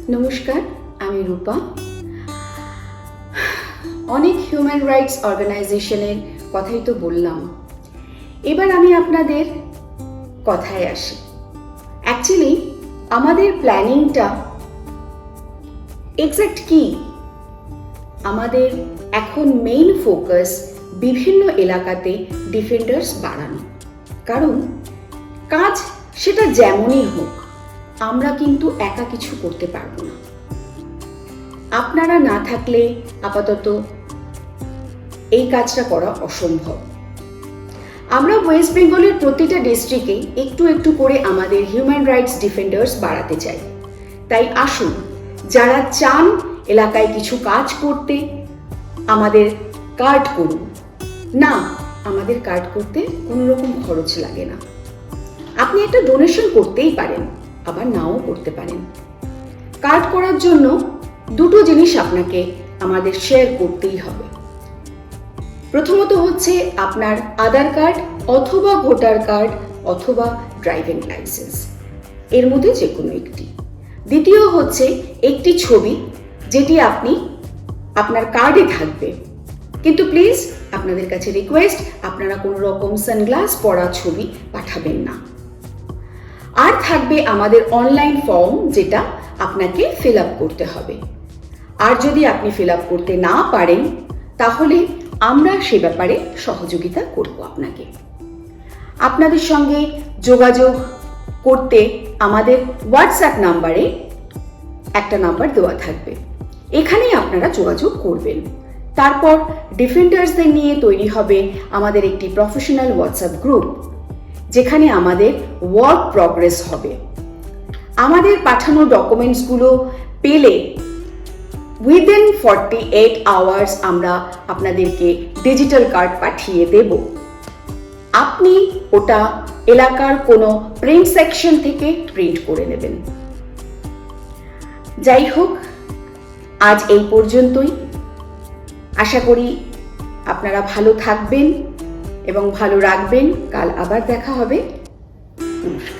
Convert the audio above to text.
নমস্কার, আমি রূপা। অনেক হিউম্যান রাইটস অর্গানাইজেশনের কথাই তো বললাম, এবার আমি আপনাদের কথায় আসি। অ্যাকচুয়ালি আমাদের প্ল্যানিংটা এক্স্যাক্ট কি? আমাদের এখন মেইন ফোকাস বিভিন্ন এলাকাতে ডিফেন্ডার্স বাড়ানো। কারণ কাজ সেটা যেমনই হোক, আমরা কিন্তু একা কিছু করতে পারবো না। আপনারা না থাকলে আপাতত এই কাজটা করা অসম্ভব। আমরা ওয়েস্ট বেঙ্গলের প্রতিটা ডিস্ট্রিক্টে একটু একটু করে আমাদের হিউম্যান রাইটস ডিফেন্ডার্স বাড়াতে চাই। তাই আসুন, যারা চান এলাকায় কিছু কাজ করতে, আমাদের কার্ড করুন। না, আমাদের কার্ড করতে কোনো রকম খরচ লাগে না। আপনি একটা ডোনেশন করতেই পারেন, আবার নাও করতে পারেন। কার্ড করার জন্য দুটো জিনিস আপনাকে আমাদের শেয়ার করতেই হবে। প্রথমত হচ্ছে আপনার আধার কার্ড অথবা ভোটার কার্ড অথবা ড্রাইভিং লাইসেন্স, এর মধ্যে যে কোনো একটি। দ্বিতীয় হচ্ছে একটি ছবি, যেটি আপনি আপনার কার্ডে থাকবে। কিন্তু প্লিজ আপনাদের কাছে রিকোয়েস্ট, আপনারা কোনো রকম সানগ্লাস পরা ছবি পাঠাবেন না। আর থাকবে আমাদের অনলাইন ফর্ম, যেটা আপনাকে ফিল আপ করতে হবে। আর যদি আপনি ফিল আপ করতে না পারেন, তাহলে আমরা সে ব্যাপারে সহযোগিতা করব আপনাকে। আপনাদের সঙ্গে যোগাযোগ করতে আমাদের হোয়াটসঅ্যাপ নাম্বারে একটা নাম্বার দেওয়া থাকবে, এখানেই আপনারা যোগাযোগ করবেন। তারপর ডিফেন্ডার্সদের নিয়ে তৈরি হবে আমাদের একটি প্রফেশনাল হোয়াটসঅ্যাপ গ্রুপ, যেখানে আমাদের ওয়ার্ক প্রগ্রেস হবে। আমাদের পাঠানো ডকুমেন্টসগুলো পেলে উইদিন 48 আওয়ার্স আমরা আপনাদেরকে ডিজিটাল কার্ড পাঠিয়ে দেব। আপনি ওটা এলাকার কোনো প্রিন্ট সেকশন থেকে প্রিন্ট করে নেবেন। যাই হোক, আজ এই পর্যন্তই। আশা করি আপনারা ভালো থাকবেন এবং ভালো রাখবেন। কাল আবার দেখা হবে। নমস্কার।